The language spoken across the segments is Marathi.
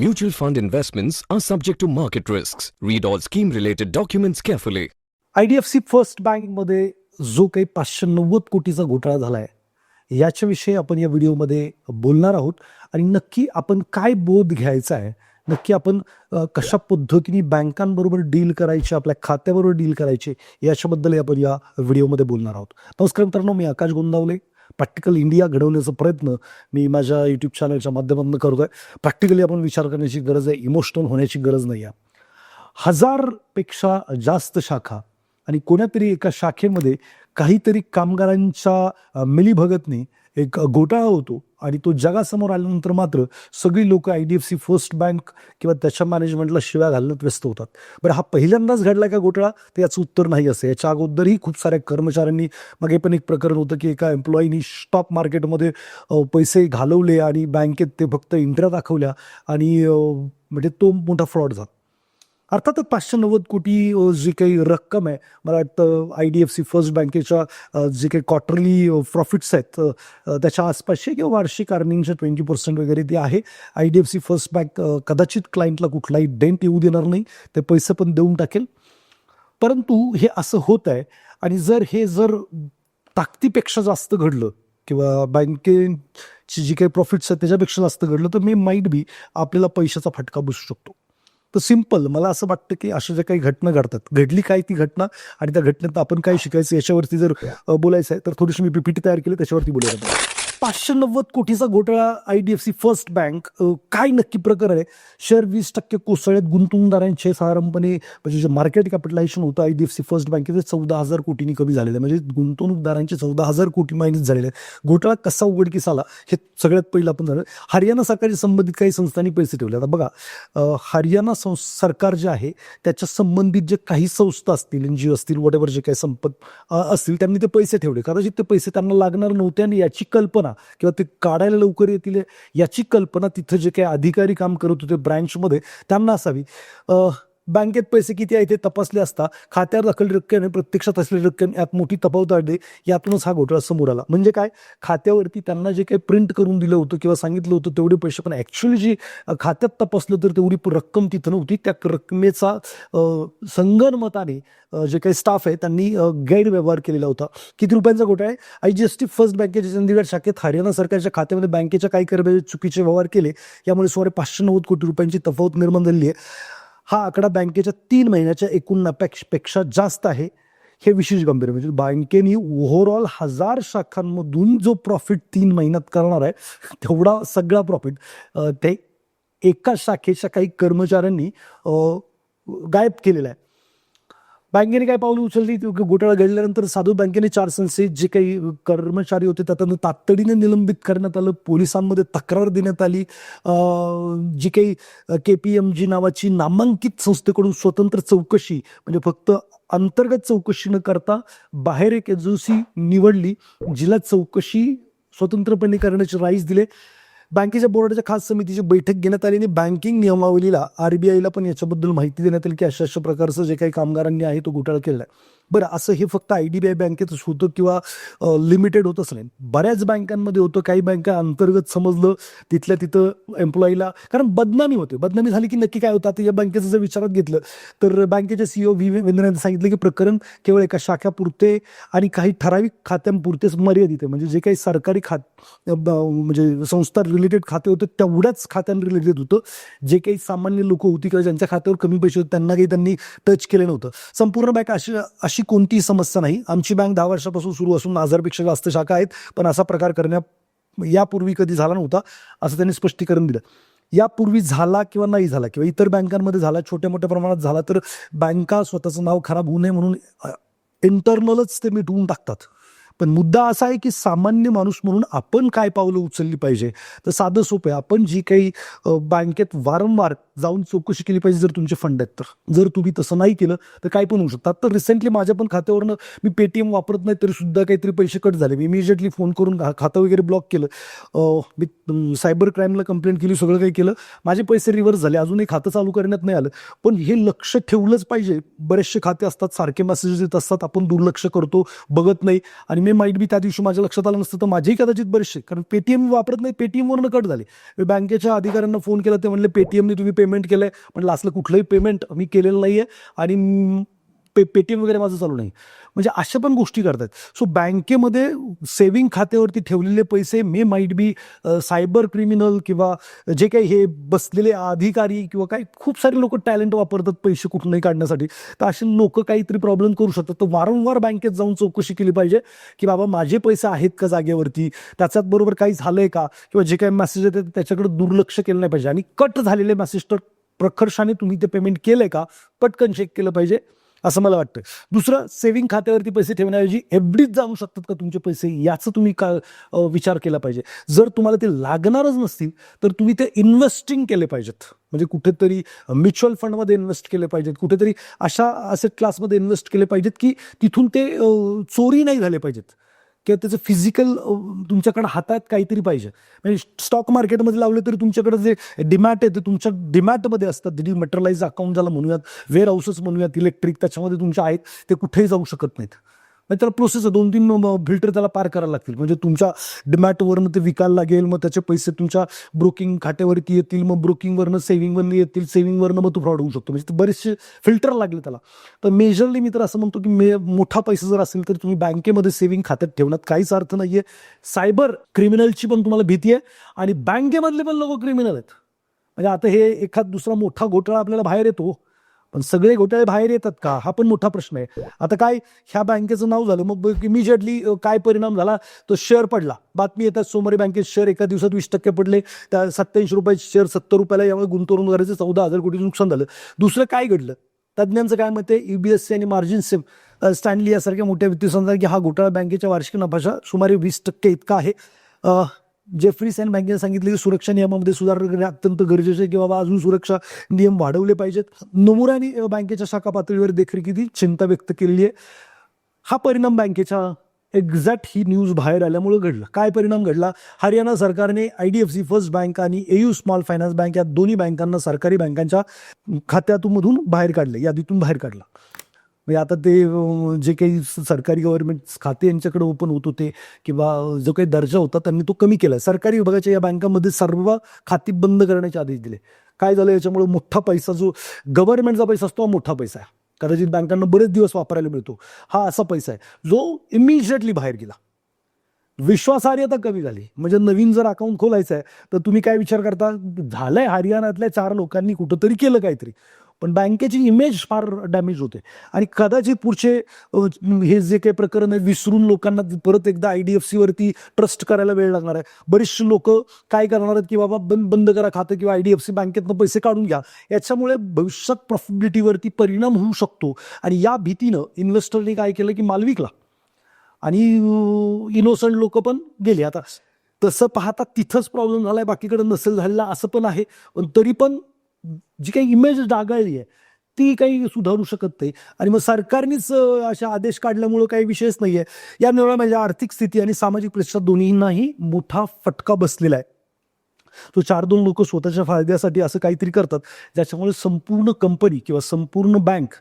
Mutual fund investments are subject to market risks. Read all scheme related documents carefully. IDFC first बँकमध्ये जो काही 590 कोटीचा घोटाळा झालाय याच्याविषयी आपण या व्हिडिओमध्ये बोलणार आहोत आणि नक्की आपण काय बोध घ्यायचा आहे, नक्की आपण कशा पद्धतीने बँकांबरोबर डील करायचे, आपल्या खात्याबरोबर डील करायचे याच्याबद्दल आपण या व्हिडिओमध्ये बोलणार आहोत. नमस्कार मित्रांनो, मी आकाश गोंदावले. प्रॅक्टिकल इंडिया घडवण्याचा प्रयत्न मी माझ्या यूट्यूब चॅनलच्या माध्यमातून करतोय. प्रॅक्टिकली आपण विचार करण्याची गरज आहे, इमोशनल होण्याची गरज नाही आहे. 1000पेक्षा जास्त शाखा आणि कोणातरी एका शाखेमध्ये काहीतरी कामगारांच्या मिलीभगतने एक घोटाळा होतो आणि तो जगासमोर आल्यानंतर मात्र सगळी लोक IDFC फर्स्ट बँक किंवा त्याच्या मॅनेजमेंटला शिव्या घालण्यात व्यस्त होतात. बरं, हा पहिल्यांदाच घडला का घोटाळा, तर याचं उत्तर नाही असं. याच्या अगोदरही खूप साऱ्या कर्मचाऱ्यांनी, मागे पण एक प्रकरण होतं की एका एम्प्लॉईनी स्टॉक मार्केटमध्ये पैसे घालवले आणि बँकेत ते फक्त एंट्र्या दाखवल्या आणि म्हणजे तो मोठा फ्रॉड झाला. अर्थातच 590 कोटी जी काही रक्कम आहे, मला वाटतं IDFC फर्स्ट बँकेच्या जे काही क्वार्टरली प्रॉफिट्स आहेत त्याच्या आसपासचे किंवा वार्षिक अर्निंगचे 20% वगैरे ते आहे. IDFC फर्स्ट बँक कदाचित क्लायंटला कुठलाही डेंट येऊ देणार नाही, ते पैसे पण देऊन टाकेल. परंतु हे असं होत आहे आणि जर ताकदीपेक्षा जास्त घडलं किंवा बँकेची जी काही प्रॉफिट्स आहेत त्याच्यापेक्षा जास्त घडलं तर माईट बी आपल्याला पैशाचा फटका बसू शकतो. तर सिम्पल मला असं वाटतं की अशा ज्या काही घटना घडतात, घडली काय ती घटना आणि त्या घटनेत आपण काय शिकायचं याच्यावरती जर बोलायचं आहे तर थोडीशी मी PPT तयार केली, त्याच्यावरती बोलायला. 590 कोटीचा घोटाळा IDFC फर्स्ट बँक, काय नक्की प्रकार आहे? शेअर 20% कोसळ्यात, गुंतवणूकदारांचे साधारणपणे म्हणजे जे मार्केट कॅपिटलायझेशन होतं IDFC फर्स्ट बँकेचे 14,000 कोटींनी कमी झालेलं आहे. म्हणजे गुंतवणूकदारांचे 14,000 कोटी मायनस झालेले आहेत. घोटाळा कसा उघडकीस आला हे सगळ्यात पहिलं आपण झालं. हरियाणा सरकारशी संबंधित काही संस्थांनी पैसे ठेवले. आता बघा, हरियाणा सरकार जे आहे त्याच्या संबंधित जे काही संस्था असतील, NGO असतील, वॉटेवर जे काही संपत असतील, त्यांनी ते पैसे ठेवले. कदाचित ते पैसे त्यांना लागणार नव्हते आणि याची कल्पना किंवा ते काढायला लवकर येतील याची कल्पना तिथं जे काही अधिकारी काम करत होते ब्रँचमध्ये त्यांना असावी. बँकेत पैसे किती आहे ते तपासले असता खात्यावर दाखल रक्कम आणि प्रत्यक्षात असलेली रक्कम यात मोठी तफावत आढळली. यातूनच हा घोटाळा समोर आला. म्हणजे काय, खात्यावरती त्यांना जे काही प्रिंट करून दिलं होतं किंवा सांगितलं होतं तेवढे पैसे, पण ॲक्च्युअली जी खात्यात तपासलं तर तेवढी रक्कम तिथं नव्हती. त्या रकमेचा संगनमताने जे काही स्टाफ आहे त्यांनी गैरव्यवहार केलेला होता. किती रुपयांचा घोटाळा आहे? IDFC फर्स्ट बँकेच्या चंदीगड शाखेत हरियाणा सरकारच्या खात्यामध्ये बँकेच्या काही कर्मचारी चुकीचे व्यवहार केले, यामुळे सुमारे 590 कोटी रुपयांची तफावत निर्माण झाली आहे. हा आकडा बँकेच्या 3 महिन्याच्या एकूण नफ्यापेक्षा जास्त आहे. हे विशेष गंभीर. म्हणजे बँकेने ओव्हरऑल 1000 शाखांमधून जो प्रॉफिट 3 महिन्यात करणार आहे तेवढा सगळा प्रॉफिट ते एका शाखेच्या काही कर्मचाऱ्यांनी गायब केलेला आहे. बँकेने काय पावलं उचलली? घोटाळा घडल्यानंतर साधू बँकेने 4 संस्थेत जे काही कर्मचारी होते त्यांना तातडीने निलंबित करण्यात आलं. पोलिसांमध्ये तक्रार देण्यात आली. जी काही KPMG नावाची नामांकित संस्थेकडून स्वतंत्र चौकशी, म्हणजे फक्त अंतर्गत चौकशी न करता बाहेर एक एजन्सी निवडली जिला चौकशी स्वतंत्रपणे करण्याचे राईट्स दिले. बँकेच्या बोर्डाच्या खास समितीची बैठक घेण्यात आली आणि बँकिंग नियमावलीला RBIला पण याच्याबद्दल माहिती देण्यात आली की अशा प्रकारचं जे काही कामगारांनी आहे तो घोटाळा केलेला आहे. बरं, असं हे फक्त IDBI बँकेतच होतं किंवा लिमिटेड होतच नाही, बऱ्याच बँकांमध्ये होतं. काही बँका अंतर्गत समजलं तिथल्या तिथं एम्प्लॉईला, कारण बदनामी होते. बदनामी झाली की नक्की काय होतं? आता या बँकेचं जर विचारात घेतलं तर बँकेचे CEO V. वेंद्रनाथ सांगितलं की प्रकरण केवळ एका शाखापुरते आणि काही ठराविक खात्यांपुरतेच मर्यादित आहे. म्हणजे जे काही सरकारी म्हणजे संस्था रिलेटेड खाते होते तेवढ्याच खात्यां रिलेटेड होतं. जे काही सामान्य लोक होती किंवा ज्यांच्या खात्यावर कमी पैसे होते त्यांना काही त्यांनी टच केलं नव्हतं. संपूर्ण बँक अशी कोणतीही समस्या नाही. आमची बँक 10 वर्षापासून सुरू असून 1000पेक्षा जास्त शाखा आहेत, पण असा प्रकार यापूर्वी कधी झाला नव्हता असं त्यांनी स्पष्टीकरण दिलं. यापूर्वी झाला किंवा नाही झाला किंवा इतर बँकांमध्ये झाला, छोट्या मोठ्या प्रमाणात झाला तर बँका स्वतःचं नाव खराब होऊ नये म्हणून इंटरनलच ते मिटवून टाकतात. पण मुद्दा असा आहे की सामान्य माणूस म्हणून आपण काय पावलं उचलली पाहिजे? तर साधं सोपं आहे. आपण जी काही बँकेत वारंवार जाऊन चौकशी केली पाहिजे जर तुमचे फंड आहेत तर. जर तुम्ही तसं नाही केलं तर काय पण होऊ शकतात. तर रिसेंटली माझ्या पण खात्यावरनं मी पेटीएम वापरत नाही तरी सुद्धा काहीतरी पैसे कट झाले. मी इमिजिएटली फोन करून खातं वगैरे ब्लॉक केलं. मी सायबर क्राईमला कंप्लेंट केली, सगळं काही केलं. माझे पैसे रिव्हर्स झाले. अजूनही खातं चालू करण्यात नाही आलं. पण हे लक्ष ठेवलंच पाहिजे. बरेचसे खाते असतात, सारखे मेसेजेस येत असतात, आपण दुर्लक्ष करतो, बघत नाही. आणि मी माईट बी त्या दिवशी माझ्या लक्षात आलं नसतं तर माझेही कदाचित बरेचसे, कारण पेटीएम वापरत नाही, पेटीएमवरनं कट झाले. मी बँकेच्या अधिकाऱ्यांना फोन केला, ते म्हणले पेटीएमने तुम्ही पेमेंट केलंय. म्हटलं असलं कुठलंही पेमेंट मी केलेलं नाहीये आणि पेटीएम वगैरे माझं चालू नाही. म्हणजे अशा पण गोष्टी करतात. सो बँकेमध्ये सेव्हिंग खात्यावरती ठेवलेले पैसे माईट बी सायबर क्रिमिनल किंवा जे काही हे बसलेले अधिकारी किंवा काही खूप सारे लोक टॅलेंट वापरतात पैसे कुठूनही काढण्यासाठी. तर असे लोक काहीतरी प्रॉब्लेम करू शकतात. तर वारंवार बँकेत जाऊन चौकशी केली पाहिजे की बाबा माझे पैसे आहेत का जागेवरती, त्याच्यात बरोबर काही झालंय का, किंवा जे काही मेसेज येतात त्याच्याकडे दुर्लक्ष केलं नाही पाहिजे. आणि कट झालेले मेसेज तर प्रखरशाने तुम्ही ते पेमेंट केलंय का पटकन चेक केलं पाहिजे असं मला वाटतं. दुसरं, सेव्हिंग खात्यावरती पैसे ठेवण्याऐवजी एफडीत जाऊ शकतात का तुमचे पैसे, याचं तुम्ही विचार केला पाहिजे. जर तुम्हाला ते लागणारच नसतील तर तुम्ही ते इन्व्हेस्टिंग केले पाहिजेत. म्हणजे कुठेतरी म्युच्युअल फंडमध्ये इन्व्हेस्ट केले पाहिजेत, कुठेतरी अशा असेट क्लासमध्ये इन्व्हेस्ट केले पाहिजेत की तिथून ते चोरी नाही झाले पाहिजेत, किंवा त्याचं फिजिकल तुमच्याकडे हातात काहीतरी पाहिजे. म्हणजे स्टॉक मार्केटमध्ये लावले तरी तुमच्याकडे जे डिमॅट आहे ते तुमच्या डिमॅटमध्ये असतात. डिमॅटरलाइज अकाउंट ज्याला म्हणूयात, वेअर हाऊसेस म्हणूयात, इलेक्ट्रिक, त्याच्यामध्ये तुमचे आहेत, ते कुठेही जाऊ शकत नाहीत. म्हणजे त्याला प्रोसेस आहे, 2-3 फिल्टर त्याला पार करायला लागतील. म्हणजे तुमच्या डिमॅटवरनं ते विकायला लागेल, मग त्याचे पैसे तुमच्या ब्रोकिंग खात्यावरती येतील, मग ब्रोकिंगवरनं सेव्हिंगवरनं येतील, सेव्हिंगवरनं मग तो फ्रॉड होऊ शकतो. म्हणजे ते बरेचसे फिल्टर लागले त्याला. तर मेजरली मी तर असं म्हणतो की मोठा पैसा जर असेल तर तुम्ही बँकेमध्ये सेव्हिंग खात्यात ठेवण्यात काहीच अर्थ नाहीये. सायबर क्रिमिनलची पण तुम्हाला भीती आहे आणि बँकेमधले पण लोक क्रिमिनल आहेत. म्हणजे आता हे एखाद दुसरा मोठा घोटाळा आपल्याला बाहेर येतो, पण सगळे घोटाळे बाहेर येतात का, हा पण मोठा प्रश्न आहे. आता काय, ह्या बँकेचं नाव झालं, मग इमिजिएटली काय परिणाम झाला, तो शेअर पडला. बातमी येतात सोमवारी बँकेत शेअर एका दिवसात 20% पडले, त्या 87 रुपयाचे शेअर 70 रुपयाला, यामुळे गुंतवणूकदाराचे 14,000 कोटी नुकसान झालं. दुसरं काय घडलं, तज्ज्ञांचं काय मत आहे, यूबीएससी आणि मार्जिन सेम स्टॅनली यासारख्या मोठ्या वित्तीय संस्था की हा घोटाळा बँकेच्या वार्षिक नफ्याच्या सुमारे 20% इतका आहे. जेफ्रीस अँड बँकेने सांगितले की सुरक्षा नियमामध्ये सुधारणा करणे अत्यंत गरजेचे आहे, की बाबा अजून सुरक्षा नियम वाढवले पाहिजेत. नोमुराने बँकेच्या शाखा पातळीवर देखील किती चिंता व्यक्त केलेली आहे. हा परिणाम बँकेच्या एक्झॅक्ट ही न्यूज बाहेर आल्यामुळे घडला. काय परिणाम घडला, हरियाणा सरकारने IDFC फर्स्ट बँक आणि AU स्मॉल फायनान्स बँक या दोन्ही बँकांना सरकारी बँकांच्या खात्यातून बाहेर काढले, यादीतून बाहेर काढला. म्हणजे आता ते जे काही सरकारी गव्हर्नमेंट खाते यांच्याकडे ओपन होत होते किंवा जो काही दर्जा होता त्यांनी तो कमी केला. सरकारी विभागाच्या या बँकांमध्ये सर्व खाती बंद करण्याचे आदेश दिले. काय झालं, याच्यामुळे मोठा पैसा, जो गव्हर्नमेंटचा पैसा असतो, हा मोठा पैसा आहे, कदाचित बँकांना बरेच दिवस वापरायला मिळतो, हा असा पैसा आहे जो इमिजिएटली बाहेर गेला. विश्वासार्हता कमी झाली. म्हणजे नवीन जर अकाउंट खोलायचं आहे तर तुम्ही काय विचार करता, झालंय हरियाणातल्या 4 लोकांनी कुठंतरी केलं काहीतरी, पण बँकेची इमेज फार डॅमेज होते. आणि कदाचित पुढचे हे जे काही प्रकरण आहे विसरून लोकांना परत एकदा IDFC वरती ट्रस्ट करायला वेळ लागणार आहे. बरेचसे लोक काय करणार आहेत की बाबा बंद करा खातं किंवा IDFC बँकेतनं पैसे काढून घ्या. याच्यामुळे भविष्यात प्रॉफिटेबिलिटीवरती परिणाम होऊ शकतो. आणि या भीतीनं इन्व्हेस्टरने काय केलं की माल विकला आणि इनोसंट लोक पण गेले. आता तसं पाहता तिथंच प्रॉब्लेम झालाय, बाकीकडे नसेल झालेला असं पण आहे. पण तरी पण जी काही इमेज डागाळली आहे ती काही सुधारू शकत नाही. आणि मग सरकारनेच अशा आदेश काढल्यामुळं काही विषयच नाही आहे. यामुळे माझ्या आर्थिक स्थिती आणि सामाजिक प्रतिष्ठा दोन्हींनाही मोठा फटका बसलेला आहे. तो 4-2 लोक स्वतःच्या फायद्यासाठी असं काहीतरी करतात ज्याच्यामुळे संपूर्ण कंपनी किंवा संपूर्ण बँक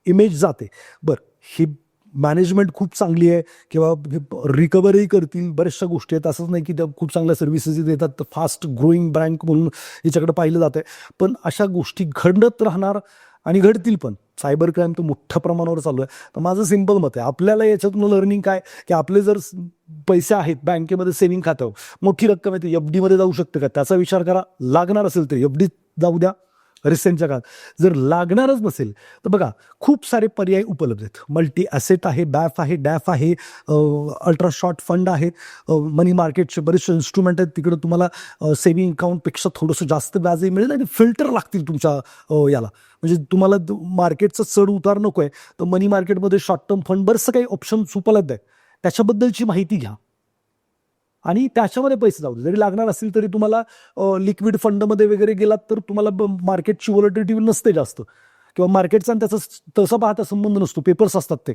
इमेज जाते. बरं, ही मॅनेजमेंट खूप चांगली आहे किंवा रिकव्हरी करतील, बऱ्याचशा गोष्टी आहेत, असंच नाही की त्या खूप चांगल्या सर्व्हिसेस देतात, तर फास्ट ग्रोईंग बँक म्हणून याच्याकडे पाहिलं जात आहे. पण अशा गोष्टी घडत राहणार आणि घडतील पण. सायबर क्राईम तर मोठ्या प्रमाणावर चालू आहे. तर माझं सिंपल मत आहे, आपल्याला याच्यातून लर्निंग काय की आपले जर पैसे आहेत बँकेमध्ये सेव्हिंग खात्यावर, मोठी रक्कम आहे, FD मध्ये जाऊ शकते का त्याचा विचार करा. लागणार असेल तर FD जाऊ द्या रिसेंटच्या काळात. जर लागणारच नसेल तर बघा खूप सारे पर्याय उपलब्ध आहेत. मल्टी ॲसेट आहे, BAF आहे, DAF आहे, अल्ट्रा शॉर्ट फंड आहे, मनी मार्केटचे बरेचसे इन्स्ट्रुमेंट आहेत. तिकडं तुम्हाला सेव्हिंग अकाउंटपेक्षा थोडंसं जास्त व्याजही मिळेल आणि फिल्टर लागतील तुमच्या याला. म्हणजे तुम्हाला मार्केटचा चढ उतार नको आहे तर मनी मार्केटमध्ये शॉर्ट टर्म फंड बरंचसं काही ऑप्शन्स उपलब्ध आहे, त्याच्याबद्दलची माहिती घ्या. आणि त्याच्यामध्ये पैसे जाऊ दे. जरी लागणार असतील तरी तुम्हाला लिक्विड फंडमध्ये वगैरे गेलात तर तुम्हाला मार्केटची व्हॉलॅटिलिटी नसते जास्त, किंवा मार्केटचा आणि त्याचा तसं पाहता संबंध नसतो. पेपर्स असतात, ते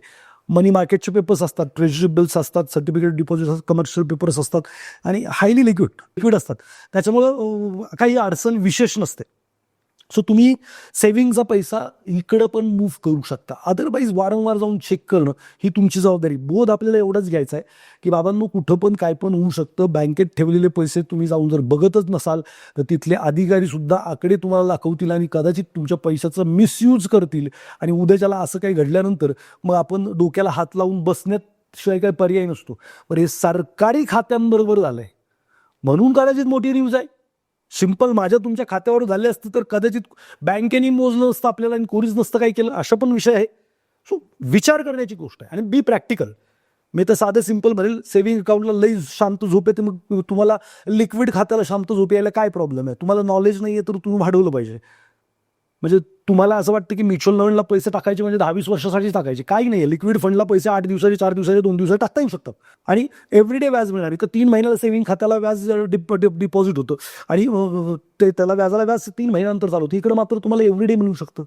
मनी मार्केटचे पेपर्स असतात, ट्रेजरी बिल्स असतात, सर्टिफिकेट डिपॉझिट असतात, कमर्शियल पेपर्स असतात आणि हायली लिक्विड असतात. त्याच्यामुळं काही अडचण विशेष नसते. सो तुम्ही सेव्हिंगचा पैसा इकडं पण मूव्ह करू शकता. अदरवाईज वारंवार जाऊन चेक करणं ही तुमची जबाबदारी. बोध आपल्याला एवढंच घ्यायचा आहे की बाबांनो, कुठं पण काय पण होऊ शकतं. बँकेत ठेवलेले पैसे तुम्ही जाऊन जर बघतच नसाल तर तिथले अधिकारी सुद्धा आकडे तुम्हाला दाखवतील आणि कदाचित तुमच्या पैशाचं मिसयूज करतील. आणि उद्याच्याला असं काही घडल्यानंतर मग आपण डोक्याला हात लावून बसण्याशिवाय काही पर्याय नसतो. पण हे सरकारी खात्यांबरोबर झालंय म्हणून कदाचित मोठी न्यूज आहे. सिंपल माझ्या तुमच्या खात्यावर झाले असते तर कदाचित बँकेने मोजलं नसतं आपल्याला आणि कोणीच नसतं काही केलं, अशा पण विषय आहे. सो विचार करण्याची गोष्ट आहे आणि बी प्रॅक्टिकल. मी तर साधं सिंपल म्हणेल, सेव्हिंग अकाउंटला लई शांत झोप येते, मग तुम्हाला लिक्विड खात्याला शांत झोप यायला काय प्रॉब्लेम आहे? तुम्हाला नॉलेज नाही आहे तर तुम्ही वाढवलं पाहिजे. म्हणजे तुम्हाला असं वाटतं की म्युच्युअल फंडला पैसे टाकायचे म्हणजे 10-20 वर्षासाठी टाकायचे, काही नाही आहे. लिक्विड फंडला पैसे 8 दिवसाचे, 4 दिवसाचे, 2 दिवसाचे टाकता येऊ शकतात आणि एव्हरीडे व्याज मिळणार. तर 3 महिन्याला सेव्हिंग खात्याला व्याज डिपॉझिट होतं आणि त्याला व्याज 3 महिन्यानंतर चालू होतं. इकडे मात्र तुम्हाला एव्हरीडे मिळू शकतं.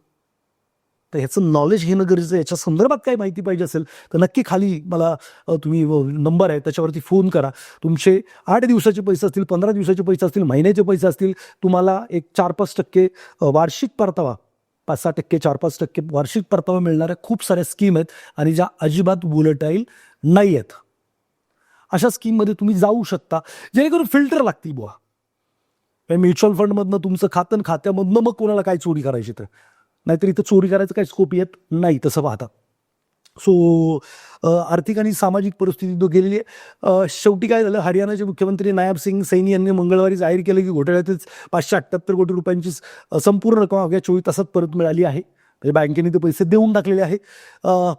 तर ह्याचं नॉलेज घेणं गरजेचं आहे. याच्या संदर्भात काही माहिती पाहिजे असेल तर नक्की खाली मला तुम्ही नंबर आहे त्याच्यावरती फोन करा. तुमचे 8 दिवसाचे पैसे असतील, 15 दिवसाचे पैसे असतील, महिन्याचे पैसे असतील, तुम्हाला एक 4-5% वार्षिक परतावा, 5-6%, 4-5% वार्षिक परतावा मिळणाऱ्या खूप साऱ्या स्कीम आहेत आणि ज्या अजिबात वोलेटाईल नाही आहेत. अशा स्कीममध्ये तुम्ही जाऊ शकता जेणेकरून फिल्टर लागतील बुवा. म्युच्युअल फंडमधनं तुमचं खातं, खात्यामधनं मग कोणाला काय चोरी करायची तर, नाहीतर इथं चोरी करायचं काही स्कोप येत नाही तसं पाहता. सो आर्थिक आणि सामाजिक परिस्थिती गेलेली आहे. शेवटी काय झालं, हरियाणाचे मुख्यमंत्री नायब सिंग सैनी यांनी मंगळवारी जाहीर केलं की घोटाळ्यातच 578 कोटी रुपयांची संपूर्ण रक्कम अवघ्या 24 तासात परत मिळाली आहे. म्हणजे बँकेने ते पैसे देऊन टाकलेले आहे.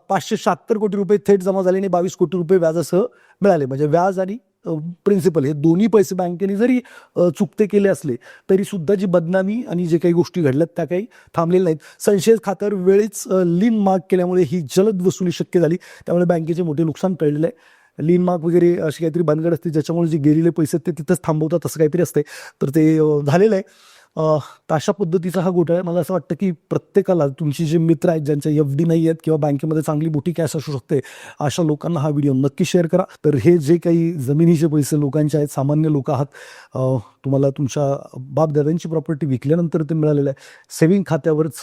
576 कोटी रुपये थेट जमा झाले आणि 22 कोटी रुपये व्याजासह मिळाले. म्हणजे व्याज आणि प्रिन्सिपल हे दोन्ही पैसे बँकेने जरी चुकते केले असले तरी सुद्धा जी बदनामी आणि जे काही गोष्टी घडल्यात त्या काही थांबलेल्या नाहीत. संशय खात्यावर वेळीच लीन मार्क केल्यामुळे ही जलद वसुली शक्य झाली. त्यामुळे बँकेचे मोठे नुकसान टळलेलं आहे. लीन मार्क वगैरे अशी काहीतरी भानगड असते ज्याच्यामुळे जे गेलेले पैसे ते तिथंच थांबवतात, असं काहीतरी असते. तर ते झालेलं आहे. तर अशा पद्धतीचा हा घोटाळा. मला असं वाटतं की प्रत्येकाला, तुमची जे मित्र आहेत ज्यांच्या FD नाही आहेत किंवा बँकेमध्ये चांगली मोठी कॅश असू शकते, अशा लोकांना हा व्हिडिओ नक्की शेअर करा. तर हे जे काही जमिनीचे पैसे लोकांचे आहेत, सामान्य लोक आहात, तुम्हाला तुमच्या बापदादांची प्रॉपर्टी विकल्यानंतर ते मिळालेलं आहे. सेव्हिंग खात्यावरच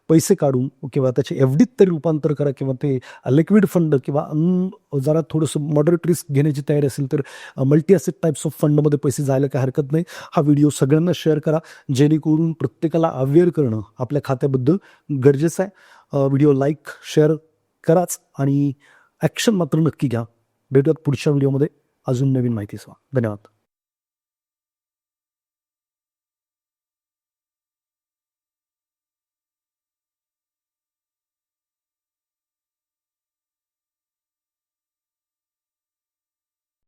पैसे काढून किंवा त्याचे FDत तरी रूपांतर करा किंवा ते लिक्विड फंड किंवा जरा थोडंसं मॉडरेट रिस्क घेण्याची तयारी असेल तर मल्टी ॲसेट टाईप्स ऑफ फंडमध्ये पैसे जायला काही हरकत नाही. हा व्हिडिओ सगळ्यांना शेअर करा जेणेकरून प्रत्येकाला अवेअर करणं आपल्या खात्याबद्दल गरजेचं आहे. व्हिडिओ लाईक शेअर कराच आणि ॲक्शन मात्र नक्की घ्या. भेटूयात पुढच्या व्हिडिओमध्ये अजून नवीन माहितीसह. धन्यवाद.